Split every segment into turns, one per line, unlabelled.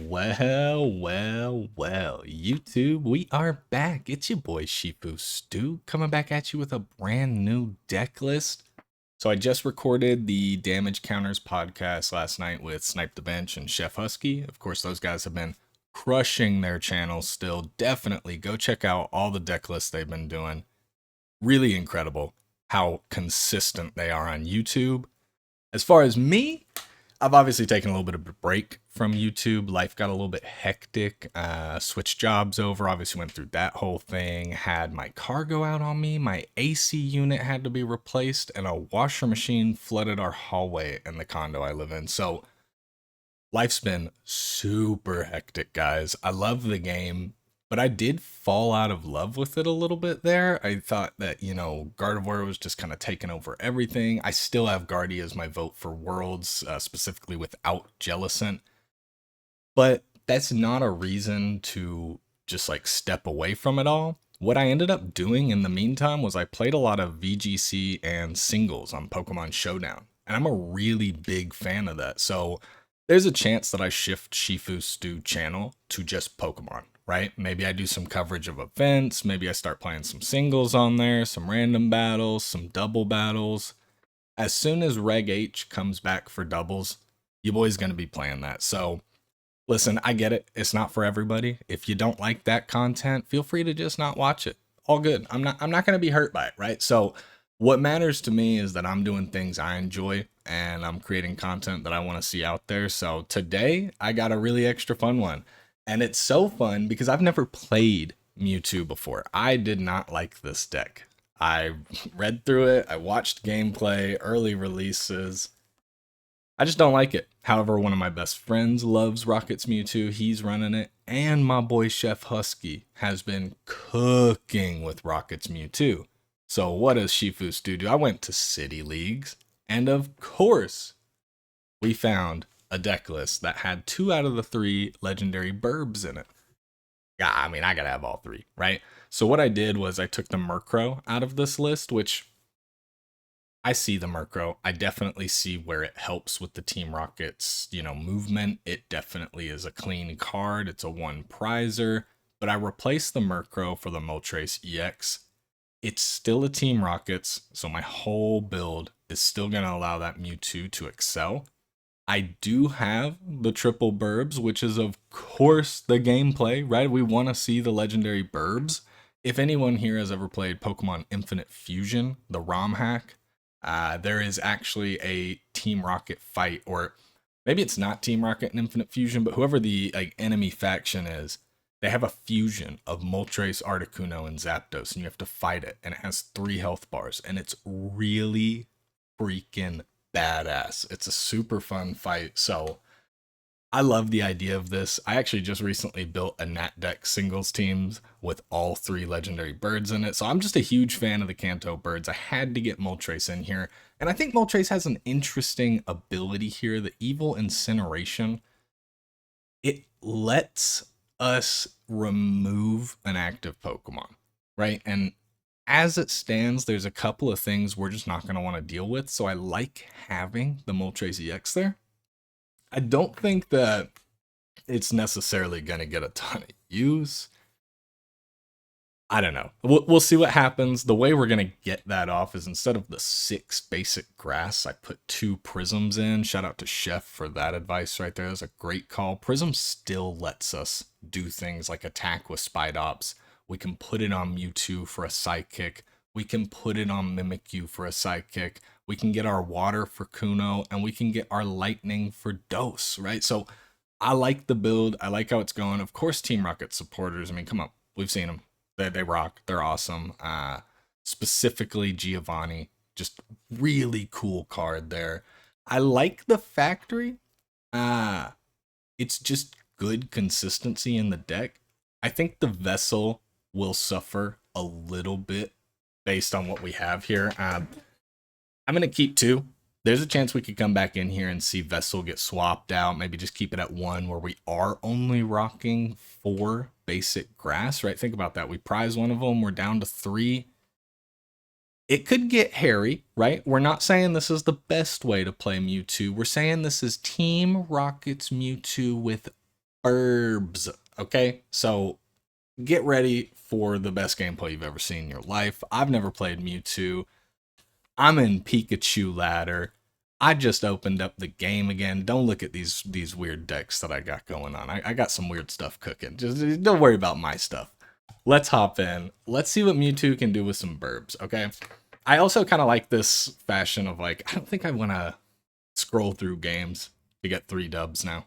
Well, YouTube, we are back. It's your boy Shifu Stu coming back at you with a brand new deck list. So I just recorded the Damage Counters podcast last night with Snipe the Bench and Chef Husky. Of course, those guys have been crushing their channels still. Definitely go check out all the deck lists they've been doing. Really incredible how consistent they are on YouTube. As far as me, I've obviously taken a little bit of a break from YouTube. Life got a little bit hectic. Switched jobs over. Obviously went through that whole thing. Had my car go out on me. My AC unit had to be replaced. And a washer machine flooded our hallway in the condo I live in. So life's been super hectic, guys. I love the game, but I did fall out of love with it a little bit there. I thought that, Gardevoir was just kind of taking over everything. I still have Guardy as my vote for Worlds, specifically without Jellicent. But that's not a reason to just like step away from it all. What I ended up doing in the meantime was I played a lot of VGC and singles on Pokemon Showdown. And I'm a really big fan of that. So there's a chance that I shift Shifu Stu channel to just Pokemon, right? Maybe I do some coverage of events. Maybe I start playing some singles on there, some random battles, some double battles. As soon as Reg H comes back for doubles, you boys gonna be playing that. So listen, I get it. It's not for everybody. If you don't like that content, feel free to just not watch it. All good. I'm not gonna be hurt by it, right? So what matters to me is that I'm doing things I enjoy and I'm creating content that I want to see out there. So today I got a really extra fun one. And it's so fun because I've never played Mewtwo before. I did not like this deck. I read through it, I watched gameplay, early releases. I just don't like it. However, one of my best friends loves Rocket's Mewtwo. He's running it. And my boy Chef Husky has been cooking with Rocket's Mewtwo. So what does Shifu Stu do? I went to City Leagues. And of course, we found a deck list that had 2 out of the 3 legendary birbs in it. Yeah, I mean, I gotta have all 3, right? So what I did was I took the Murkrow out of this list, which I see the Murkrow. I definitely see where it helps with the Team Rocket's, movement. It definitely is a clean card. It's a 1 prizer. But I replaced the Murkrow for the Moltres EX. It's still a Team Rockets, so my whole build is still going to allow that Mewtwo to excel. I do have the triple birbs, which is of course the gameplay, right? We want to see the legendary birbs. If anyone here has ever played Pokemon Infinite Fusion, the ROM hack, there is actually a Team Rocket fight, or maybe it's not Team Rocket and Infinite Fusion, but whoever the enemy faction is, they have a fusion of Moltres, Articuno, and Zapdos, and you have to fight it, and it has 3 health bars, and it's really freaking badass. It's a super fun fight, so I love the idea of this. I actually just recently built a Nat deck singles teams with all 3 legendary birds in it, so I'm just a huge fan of the Kanto birds. I had to get Moltres in here, and I think Moltres has an interesting ability here, the Evil Incineration. It lets us remove an active Pokemon, right? And as it stands, there's a couple of things we're just not going to want to deal with. So I like having the Moltres EX there. I don't think that it's necessarily going to get a ton of use. I don't know. We'll see what happens. The way we're going to get that off is instead of the 6 basic grass, I put 2 prisms in. Shout out to Chef for that advice right there. That's a great call. Prism still lets us do things like attack with Spidops. We can put it on Mewtwo for a sidekick. We can put it on Mimikyu for a sidekick. We can get our water for Kuno, and we can get our lightning for Dose, right? So I like the build. I like how it's going. Of course, Team Rocket supporters. I mean, come on. We've seen them. They rock. They're awesome. Specifically Giovanni, just really cool card there. I like the factory. It's just good consistency in the deck. I think the Vessel will suffer a little bit based on what we have here. I'm going to keep 2. There's a chance we could come back in here and see Vessel get swapped out. Maybe just keep it at 1 where we are only rocking 4 basic grass, right? Think about that. We prize one of them. We're down to 3. It could get hairy, right? We're not saying this is the best way to play Mewtwo. We're saying this is Team Rocket's Mewtwo with birbs. Okay, so get ready for the best gameplay you've ever seen in your life. I've never played Mewtwo. I'm in Pikachu ladder. I just opened up the game again. Don't look at these weird decks that I got going on. I got some weird stuff cooking. Just don't worry about my stuff. Let's hop in. Let's see what Mewtwo can do with some birbs, okay? I also kind of like this fashion of like, I don't think I want to scroll through games to get 3 dubs now.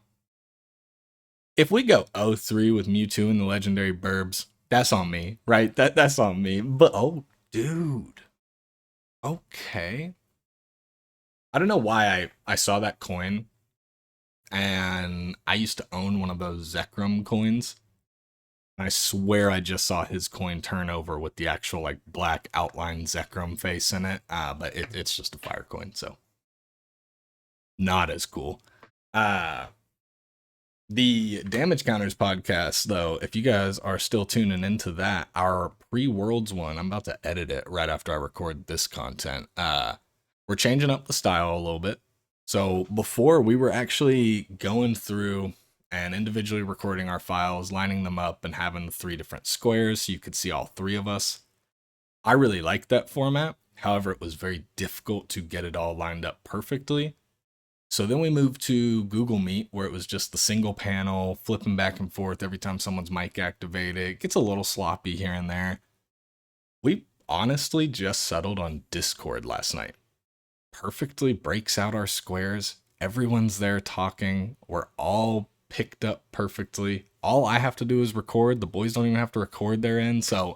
If we go 0-3 with Mewtwo and the legendary birbs, that's on me, right? That's on me. But, oh, dude. Okay. I don't know why I saw that coin, and I used to own one of those Zekrom coins. I swear I just saw his coin turn over with the actual like black outline Zekrom face in it, but it's just a fire coin, so not as cool. The Damage Counters podcast, though, if you guys are still tuning into that, our pre-Worlds one, I'm about to edit it right after I record this content. We're changing up the style a little bit. So before, we were actually going through and individually recording our files, lining them up, and having the 3 different squares so you could see all 3 of us. I really liked that format. However, it was very difficult to get it all lined up perfectly. So then we moved to Google Meet, where it was just the single panel, flipping back and forth every time someone's mic activated. It gets a little sloppy here and there. We honestly just settled on Discord last night. Perfectly breaks out our squares. Everyone's there talking. We're all picked up perfectly. All I have to do is record. The boys don't even have to record their end. So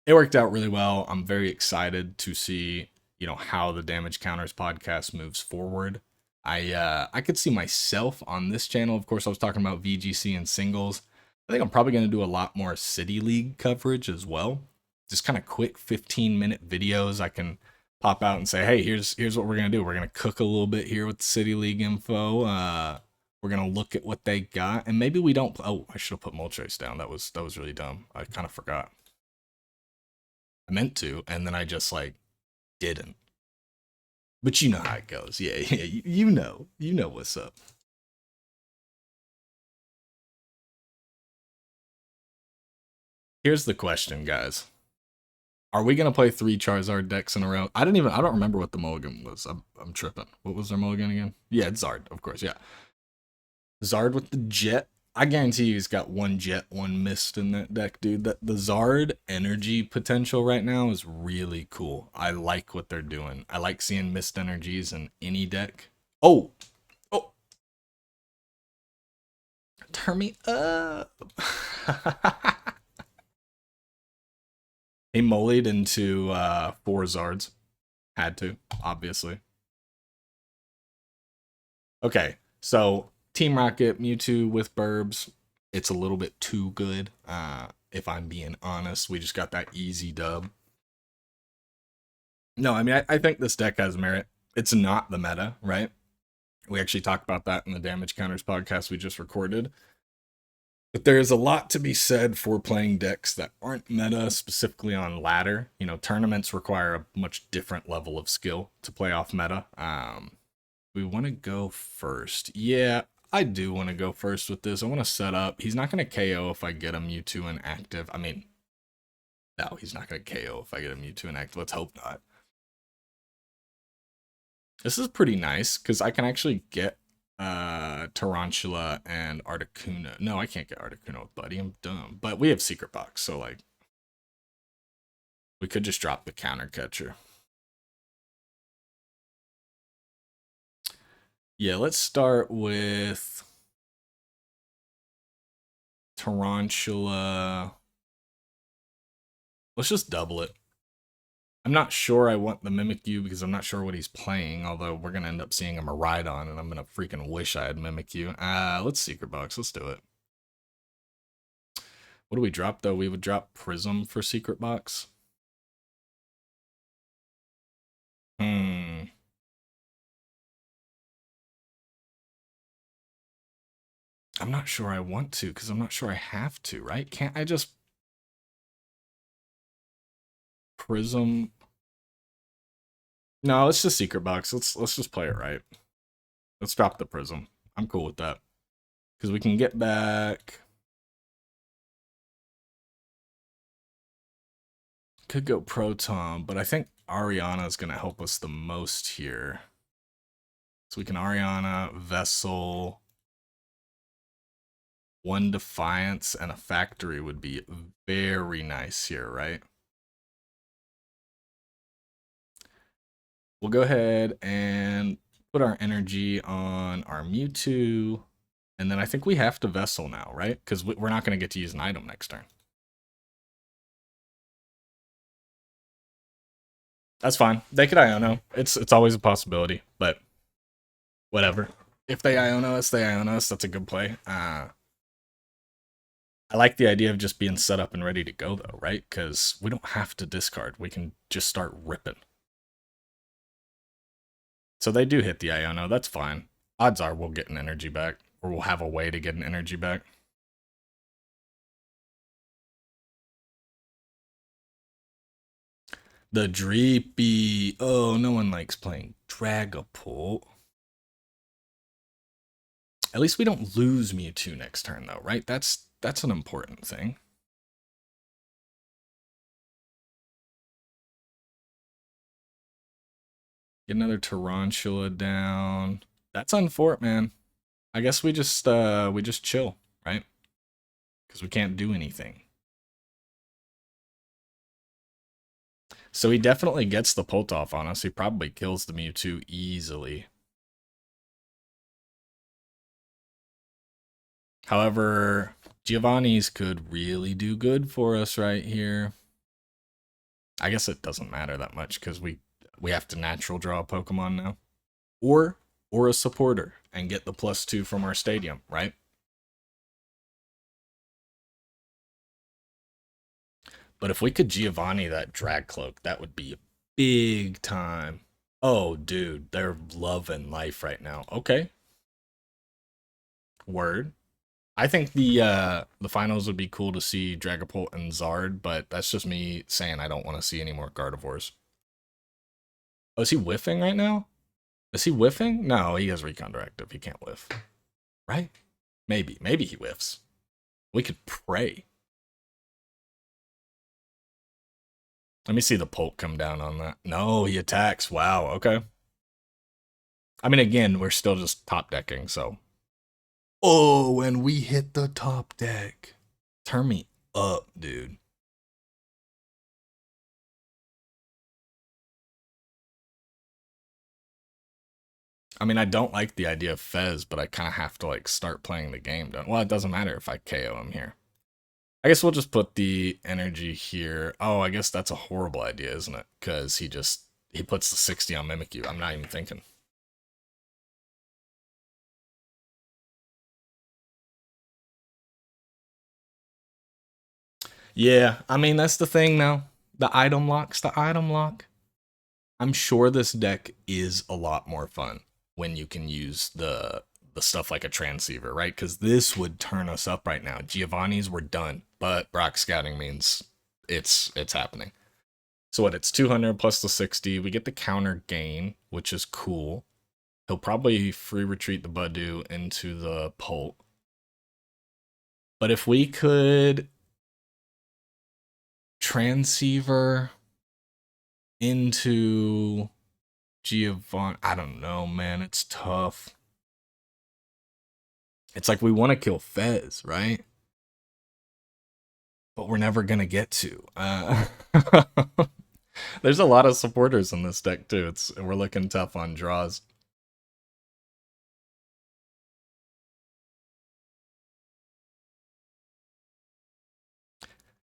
it worked out really well. I'm very excited to see, how the Damage Counters podcast moves forward. I could see myself on this channel. Of course, I was talking about VGC and singles. I think I'm probably going to do a lot more City League coverage as well. Just kind of quick 15-minute videos. I can pop out and say, hey, here's what we're going to do. We're going to cook a little bit here with the City League info. We're going to look at what they got. And maybe we don't. Oh, I should have put Moltres down. That was really dumb. I kind of forgot. I meant to, and then I just didn't. But you know how it goes. Yeah, you know what's up. Here's the question, guys. Are we going to play 3 Charizard decks in a row? I don't remember what the mulligan was. I'm tripping. What was their mulligan again? Yeah, it's Zard, of course, yeah. Zard with the Jet. I guarantee you he's got 1 Jet, 1 Mist in that deck, dude. The Zard energy potential right now is really cool. I like what they're doing. I like seeing Mist energies in any deck. Oh! Turn me up! He mollied into 4 Zards. Had to, obviously. Okay, so Team Rocket, Mewtwo with birbs. It's a little bit too good, if I'm being honest. We just got that easy dub. No, I mean, I think this deck has merit. It's not the meta, right? We actually talked about that in the Damage Counters podcast we just recorded. But there is a lot to be said for playing decks that aren't meta, specifically on ladder. Tournaments require a much different level of skill to play off meta. We want to go first. Yeah, I do want to go first with this. I want to set up. He's not going to KO if I get a Mewtwo inactive. I mean, no, he's not going to KO if I get a Mewtwo inactive. Let's hope not. This is pretty nice because I can actually get Tarountula and Articuno. No, I can't get Articuno with Buddy. I'm dumb. But we have Secret Box, so we could just drop the counter catcher. Yeah, let's start with Tarountula. Let's just double it. I'm not sure I want the Mimikyu because I'm not sure what he's playing, although we're going to end up seeing a Miraidon, and I'm going to freaking wish I had Mimikyu. Let's Secret Box. Let's do it. What do we drop, though? We would drop Prism for Secret Box. I'm not sure I want to because I'm not sure I have to, right? Can't I just Prism? No, let's just Secret Box. Let's just play it right. Let's drop the Prism. I'm cool with that. Because we can get back... Could go Proton, but I think Ariana is going to help us the most here. So we can Ariana, Vessel, 1 Defiance, and a Factory would be very nice here, right? We'll go ahead and put our energy on our Mewtwo. And then I think we have to Vessel now, right? Because we're not going to get to use an item next turn. That's fine. They could Iono. It's always a possibility, but whatever. If they Iono us, they Iono us. That's a good play. I like the idea of just being set up and ready to go, though, right? Because we don't have to discard. We can just start ripping. So they do hit the Iono. That's fine. Odds are we'll get an energy back, or we'll have a way to get an energy back. The Dreepy. Oh, no one likes playing Dragapult. At least we don't lose Mewtwo next turn, though, right? That's an important thing. Get another Tarountula down. That's unfort, man. I guess we just chill, right? Because we can't do anything. So he definitely gets the Pult off on us. He probably kills the Mewtwo easily. However, Giovanni's could really do good for us right here. I guess it doesn't matter that much because we have to natural draw a Pokemon now. Or a supporter and get the +2 from our stadium, right? But if we could Giovanni that Drag Cloak, that would be big time. Oh, dude, they're loving life right now. Okay. Word. I think the finals would be cool to see Dragapult and Zard, but that's just me saying I don't want to see any more Gardevoirs. Oh, is he whiffing right now? Is he whiffing? No, he has Recon Directive. He can't whiff. Right? Maybe. Maybe he whiffs. We could pray. Let me see the Pult come down on that. No, he attacks. Wow, okay. I mean, again, we're still just top decking, so. Oh, and we hit the top deck. Turn me up, dude. I mean, I don't like the idea of Fez, but I kind of have to, like, start playing the game, don't? Well, it doesn't matter if I KO him here. I guess we'll just put the energy here. Oh, I guess that's a horrible idea, isn't it? Because he puts the 60 on Mimikyu. I'm not even thinking. Yeah, I mean, that's the thing now. The item lock's the item lock. I'm sure this deck is a lot more fun when you can use the stuff like a transceiver, right? Because this would turn us up right now. Giovanni's were done, but Brock Scouting means it's happening. So what? It's 200 plus the 60. We get the counter gain, which is cool. He'll probably free retreat the Budu into the Pult. But if we could transceiver into Giovanni, I don't know, man. It's tough. It's like we want to kill Fez, right? But we're never going to get to. There's a lot of supporters in this deck, too. We're looking tough on draws.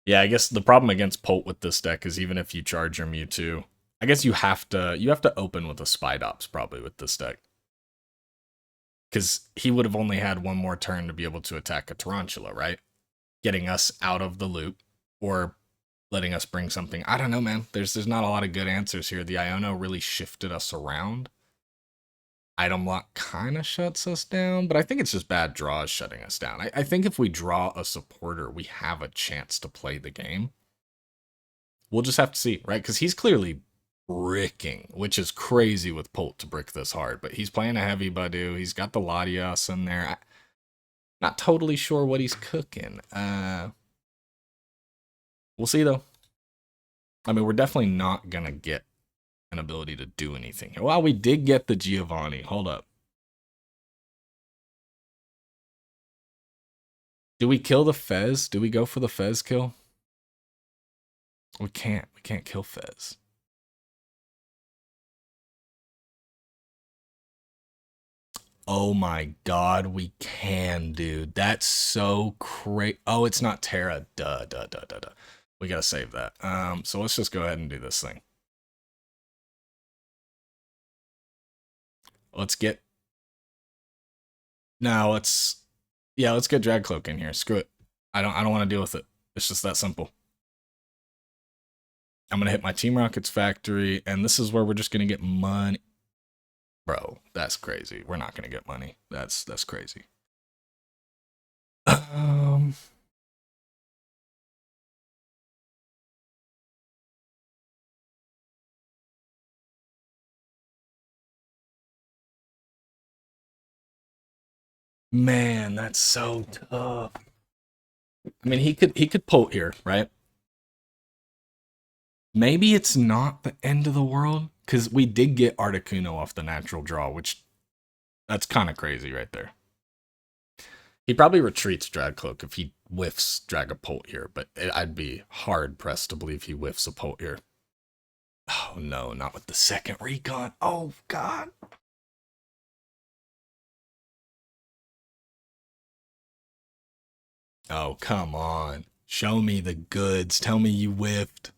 Yeah, I guess the problem against Pult with this deck is even if you charge your Mewtwo, I guess you have to open with a Spidops probably with this deck. Because he would have only had one more turn to be able to attack a Tarountula, right? Getting us out of the loop, or letting us bring something. I don't know, man. There's not a lot of good answers here. The Iono really shifted us around. Item lock kind of shuts us down, but I think it's just bad draws shutting us down. I think if we draw a supporter, we have a chance to play the game. We'll just have to see, right? Because he's clearly bricking, which is crazy with Pult to brick this hard, but he's playing a heavy Budu. He's got the Latias in there. Not totally sure what he's cooking. We'll see though. I mean, we're definitely not gonna get an ability to do anything here. Well, we did get the Giovanni. Hold up. Do we kill the Fez? Do we go for the Fez kill? We can't. We can't kill Fez. Oh my god, we can, dude. That's so crazy. Oh, it's not Terra. Duh, duh, duh, duh, duh. We gotta save that. So let's just go ahead and do this thing. Let's get... Now let's... Yeah, let's get Drag Cloak in here. Screw it. I don't want to deal with it. It's just that simple. I'm gonna hit my Team Rockets factory, and this is where we're just gonna get money. Bro, that's crazy. We're not gonna get money. That's crazy. Man, that's so tough. I mean, he could pull here, right? Maybe it's not the end of the world, because we did get Articuno off the natural draw, which that's kind of crazy right there. He probably retreats Dragcloak if he whiffs Dragapult here, but I'd be hard pressed to believe he whiffs a Pult here. Oh no, not with the second recon. Oh god. Oh, come on. Show me the goods. Tell me you whiffed.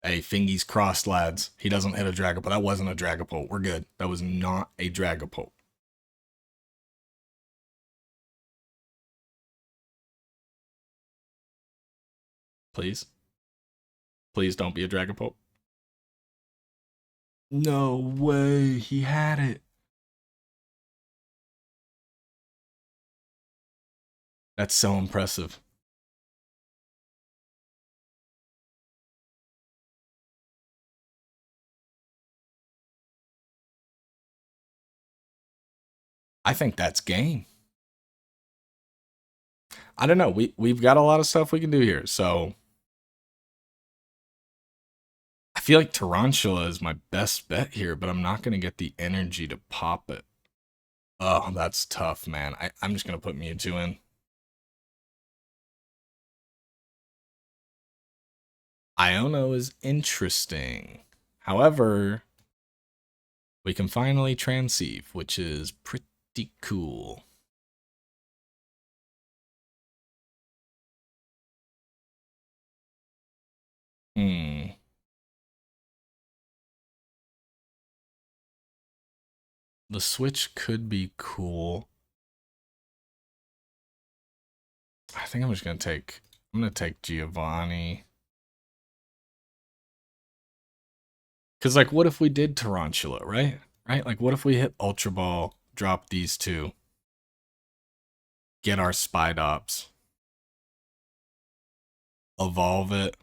Hey, fingies crossed, lads. He doesn't hit a Dragapult. That wasn't a Dragapult. We're good. That was not a Dragapult. Please. Please don't be a Dragapult. No way. He had it. That's so impressive. I think that's game. I don't know. We've got a lot of stuff we can do here. So I feel like Tarountula is my best bet here, but I'm not going to get the energy to pop it. Oh, that's tough, man. I'm just going to put Mewtwo in. Iono is interesting. However, we can finally transceive, which is pretty cool. The switch could be cool. I think I'm just gonna take... I'm gonna take Giovanni. Because, like, what if we did Tarountula, right? Right? Like, what if we hit Ultra Ball, drop these two, get our Spidops, evolve it,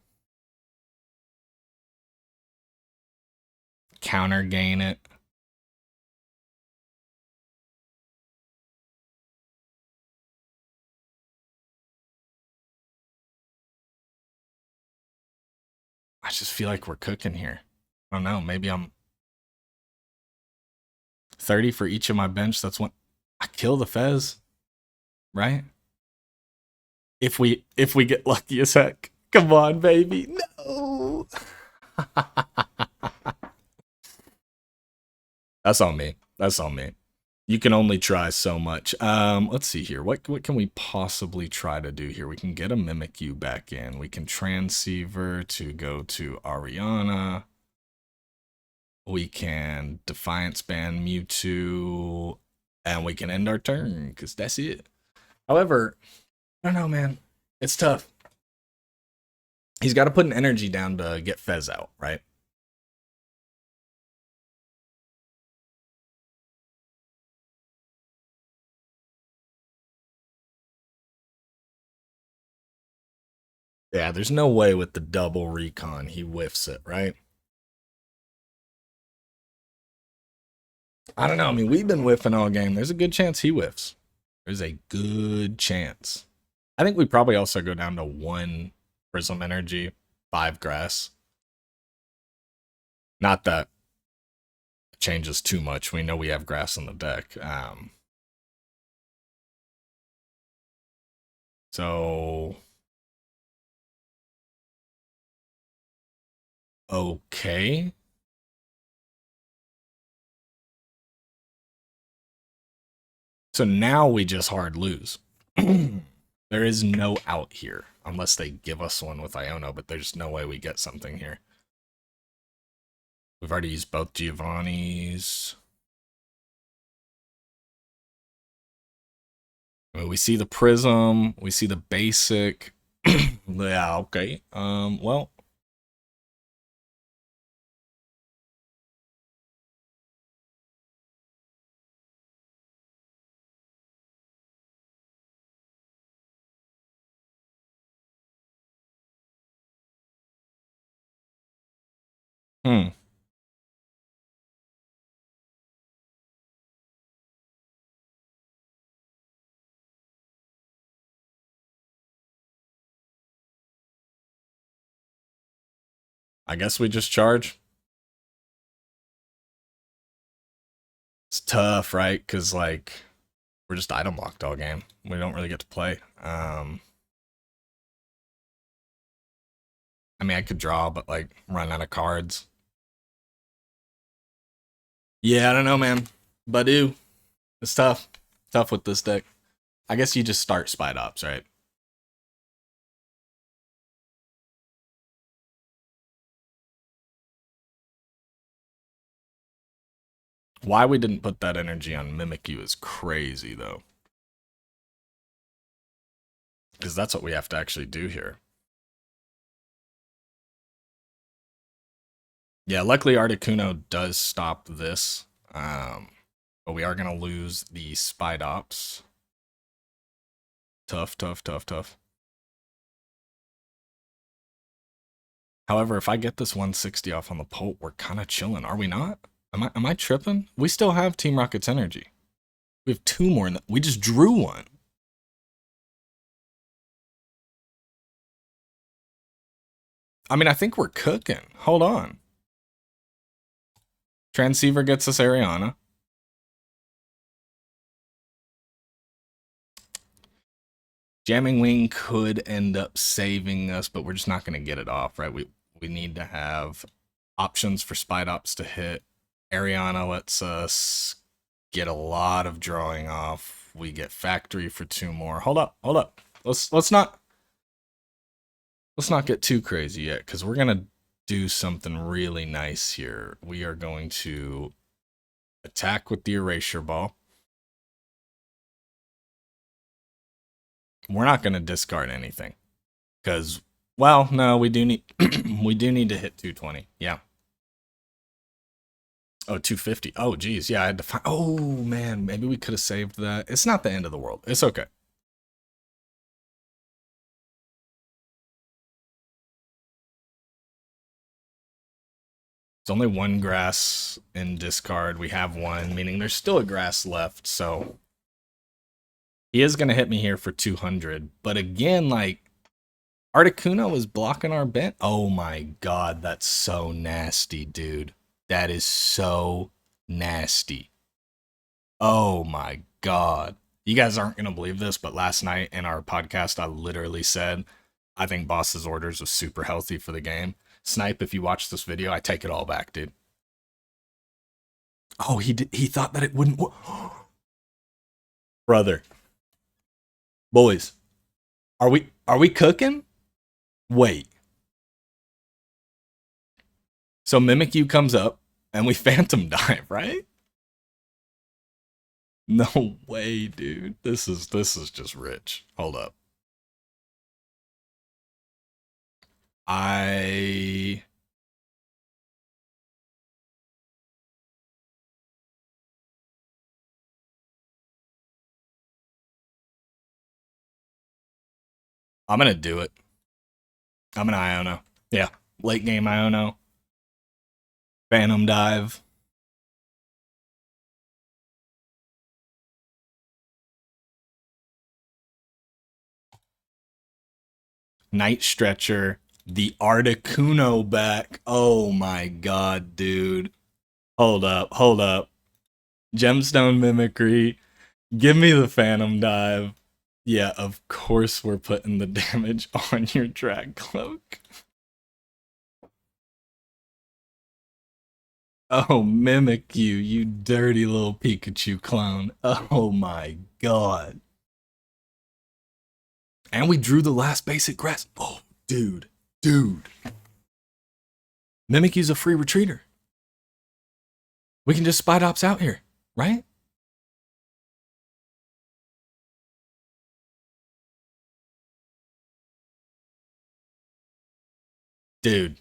counter gain it. I just feel like we're cooking here. I don't know, maybe I'm 30 for each of my bench. That's one. I kill the Fez, right? If we get lucky as heck. Come on, baby. No. That's on me. That's on me. You can only try so much. Let's see here. What can we possibly try to do here? We can get a Mimikyu back in. We can transceiver to go to Ariana. We can Defiance ban Mewtwo. And we can end our turn, because that's it. However, I don't know, man. It's tough. He's got to put an energy down to get Fez out, right? Yeah, there's no way with the double recon he whiffs it, right? I don't know. I mean, we've been whiffing all game. There's a good chance he whiffs. There's a good chance. I think we probably also go down to 1 Prism Energy, 5 Grass. Not that it changes too much. We know we have Grass on the deck. So... Okay. So now we just hard lose. There is no out here, unless they give us one with Iono, but there's no way we get something here. We've already used both Giovanni's. I mean, we see the Prism, we see the basic. Yeah, okay. Well. I guess we just charge. It's tough, right? Because, like, we're just item locked all game. We don't really get to play. I mean, I could draw, but, like, run out of cards. Yeah, I don't know, man. Badu. It's tough. Tough with this deck. I guess you just start Spidops, right? Why we didn't put that energy on Mimikyu is crazy, though. Because that's what we have to actually do here. Yeah, luckily Articuno does stop this. But we are going to lose the Spidops. Tough, tough, tough, tough. However, if I get this 160 off on the Polt, we're kind of chilling. Are we not? Am I tripping? We still have Team Rocket's energy. We have 2 more. We just drew 1. I mean, I think we're cooking. Hold on. Transceiver gets us Ariana. Jamming Wing could end up saving us, but we're just not going to get it off, right? We need to have options for Spidops to hit. Ariana lets us get a lot of drawing off. We get Factory for 2 more. Hold up. Let's not get too crazy yet, because we're going to do something really nice here. We are going to attack with the Erasure Ball. We're not going to discard anything, because, well, no, we do need we do need to hit 220. Yeah. Oh, 250. Oh, geez. Yeah, I had to find... Oh, man. Maybe we could have saved that. It's not the end of the world. It's okay. It's only 1 grass in discard. We have 1, meaning there's still a grass left, so... He is going to hit me here for 200. But again, like... Articuno is blocking our bent. Oh my god, that's so nasty, dude. That is so nasty. Oh my god. You guys aren't going to believe this, but last night in our podcast, I literally said, I think Boss's orders was super healthy for the game. Snipe, if you watch this video, I take it all back, dude. Oh, he thought that it wouldn't work. Brother. Boys. Are we cooking? Wait. So Mimikyu comes up, and we Phantom Dive, right? No way, dude. This is just rich. Hold up. I'm gonna do it. I'm an Iono. Yeah. Late game Iono. Phantom Dive. Night Stretcher, the Articuno back. Oh my god, dude. Hold up, hold up. Gemstone Mimicry. Give me the Phantom Dive. Yeah, of course we're putting the damage on your Drag Cloak. Oh, Mimikyu, you dirty little Pikachu clone. Oh my god. And we drew the last basic grass. Oh, dude. Mimikyu's a free retreater. We can just Spidops out here, right? Dude.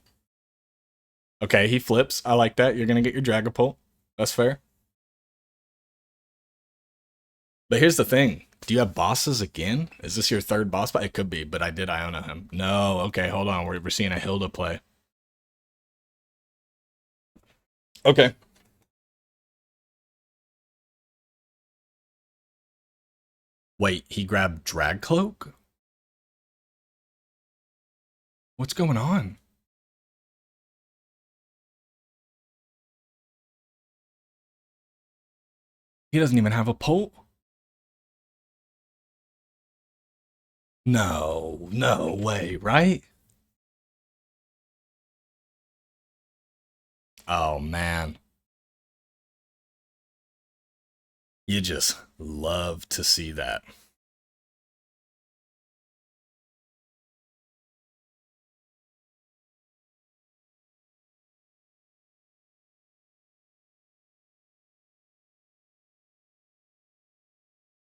Okay, he flips. I like that. You're going to get your Dragapult. That's fair. But here's the thing. Do you have bosses again? Is this your third boss? It could be, but I did Iona him. No, okay, hold on. We're seeing a Hilda play. Okay. Wait, he grabbed Drag Cloak? What's going on? He doesn't even have a Pult? No way, right? Oh, man. You just love to see that.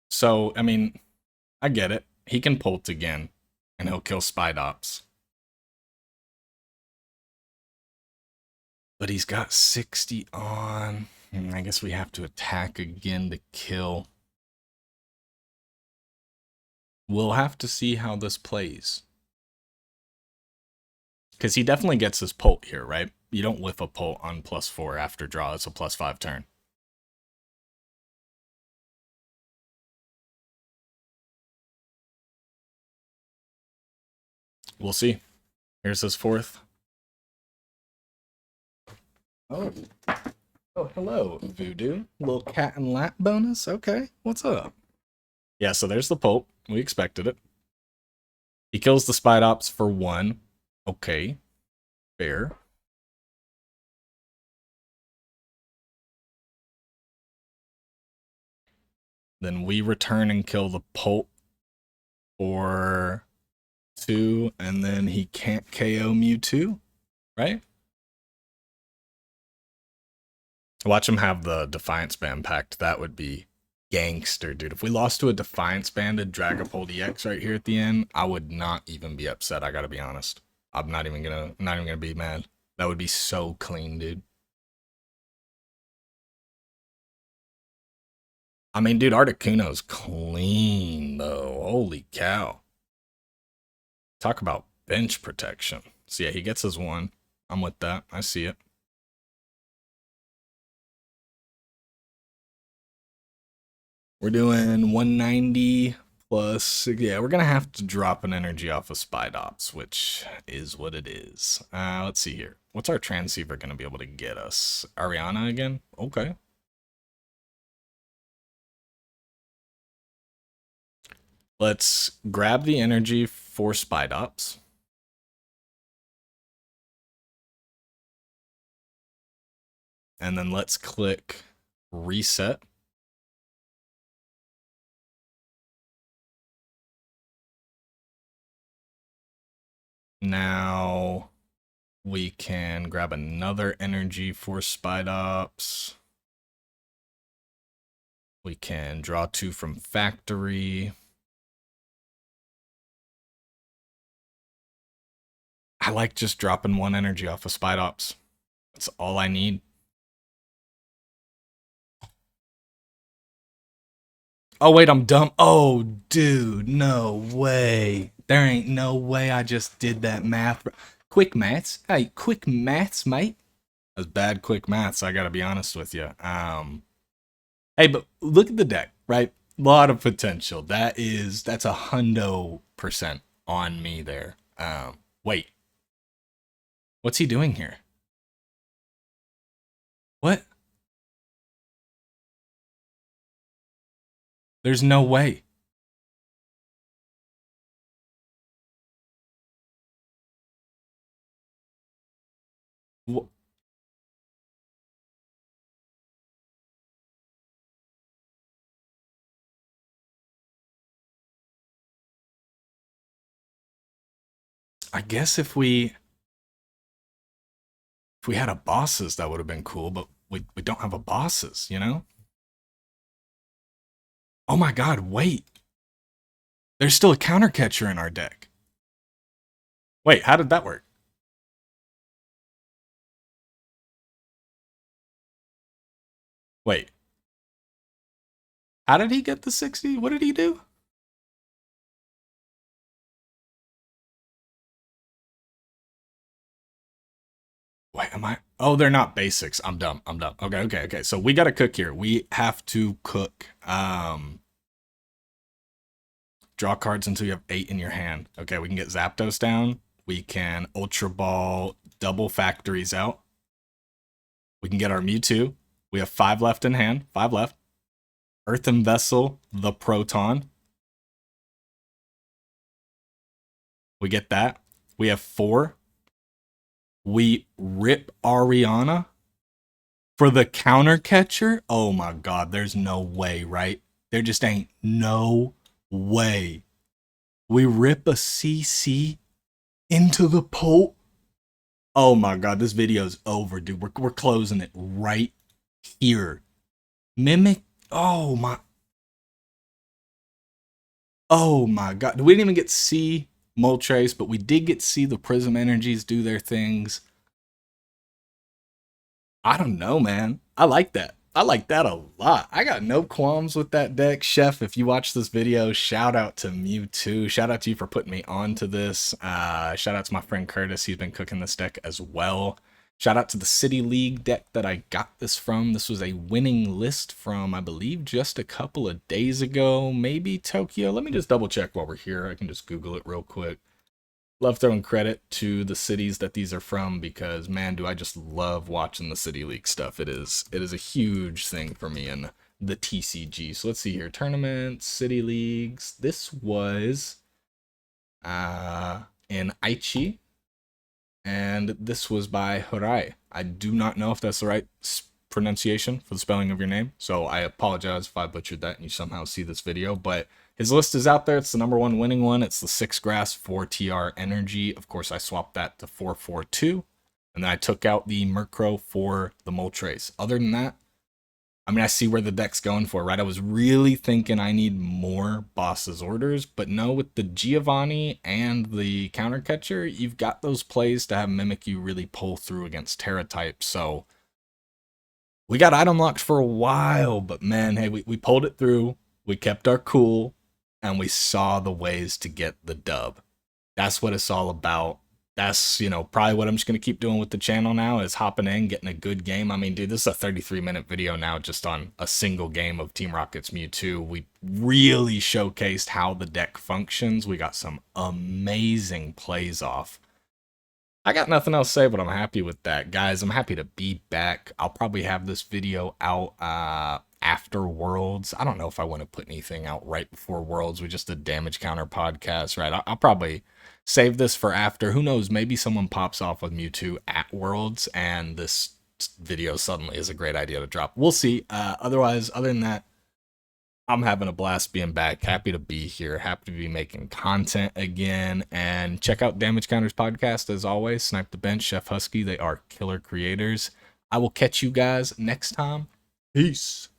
So, I mean, I get it. He can Pult again, and he'll kill Spidops. But he's got 60 on. I guess we have to attack again to kill. We'll have to see how this plays. Because he definitely gets his Pult here, right? You don't whiff a Pult on +4 after draw. It's a +5 turn. We'll see. Here's his fourth. Oh. Oh, hello, Voodoo. Little cat and lap bonus? Okay, what's up? Yeah, so there's the Pult. We expected it. He kills the Spidops for 1. Okay. Fair. Then we return and kill the Pult for 2, and then he can't KO Mewtwo, right? Watch him have the Defiance Band packed. That would be gangster, dude. If we lost to a Defiance Banded Dragapult EX right here at the end, I would not even be upset, I gotta be honest. I'm not even gonna be mad. That would be so clean, dude. I mean, dude, Articuno's clean, though. Holy cow. Talk about bench protection. So yeah, he gets his 1. I'm with that. I see it. We're doing 190 plus, yeah, we're going to have to drop an energy off of Spidops, which is what it is. Let's see here. What's our transceiver going to be able to get us? Ariana again? Okay. Let's grab the energy for Spidops. And then let's click reset. Now we can grab another energy for Spidops. We can draw 2 from factory. I like just dropping 1 energy off of Spidops. That's all I need. Oh, wait, I'm dumb. Oh, dude, no way. There ain't no way I just did that math. Quick maths. Hey, quick maths, mate. That's bad quick maths, I gotta be honest with you. Hey, but look at the deck, right? A lot of potential. That's 100% on me there. Wait. What's he doing here? What? There's no way. Wh- I guess if we had a bosses, that would have been cool, but we don't have a bosses, you know? Oh my god, wait. There's still a counter catcher in our deck. Wait, how did that work? Wait. How did he get the 60? What did he do? Wait, am I? Oh, they're not basics. I'm dumb. I'm dumb. Okay, okay, okay. So we gotta cook here. We have to cook. Draw cards until you have 8 in your hand. Okay, we can get Zapdos down. We can Ultra Ball double factories out. We can get our Mewtwo. We have 5 left in hand. 5 left. Earthen Vessel, the Proton. We get that. We have 4. We rip Ariana for the counter catcher. Oh my god, there's no way, right? There just ain't no way. We rip a CC into the pole. Oh my god, this video's over, dude. We're closing it right here. Mimic. Oh my. Oh my god. We didn't even get to see Moltres, but we did get to see the Prism Energies do their things. I don't know, man. I like that. I like that a lot. I got no qualms with that deck. Chef, if you watch this video, shout out to Mewtwo. Shout out to you for putting me onto this. Shout out to my friend Curtis. He's been cooking this deck as well. Shout out to the City League deck that I got this from. This was a winning list from, I believe, just a couple of days ago. Maybe Tokyo. Let me just double check while we're here. I can just Google it real quick. Love throwing credit to the cities that these are from because, man, do I just love watching the City League stuff. It is a huge thing for me in the TCG. So let's see here. Tournaments, City Leagues. This was in Aichi. And this was by Hirai. I do not know if that's the right pronunciation for the spelling of your name. So I apologize if I butchered that and you somehow see this video. But his list is out there. It's the #1 winning one. It's the 6 grass, 4 TR energy. Of course, I swapped that to 4/4/2. And then I took out the Murkrow for the Moltres. Other than that, I mean, I see where the deck's going for, right? I was really thinking I need more Boss's Orders, but no, with the Giovanni and the counter catcher, you've got those plays to have Mimikyu really pull through against Terra types. So we got item locked for a while, but man, hey, we pulled it through. We kept our cool, and we saw the ways to get the dub. That's what it's all about. That's, probably what I'm just going to keep doing with the channel now is hopping in, getting a good game. I mean, dude, this is a 33-minute video now just on a single game of Team Rocket's Mewtwo. We really showcased how the deck functions. We got some amazing plays off. I got nothing else to say, but I'm happy with that. Guys, I'm happy to be back. I'll probably have this video out after Worlds. I don't know if I want to put anything out right before Worlds. We just did Damage Counter podcast, right? I'll probably save this for after. Who knows? Maybe someone pops off with Mewtwo at Worlds, and this video suddenly is a great idea to drop. We'll see. Other than that, I'm having a blast being back. Happy to be here. Happy to be making content again. And check out Damage Counters podcast as always. Snipe the Bench, Chef Husky. They are killer creators. I will catch you guys next time. Peace.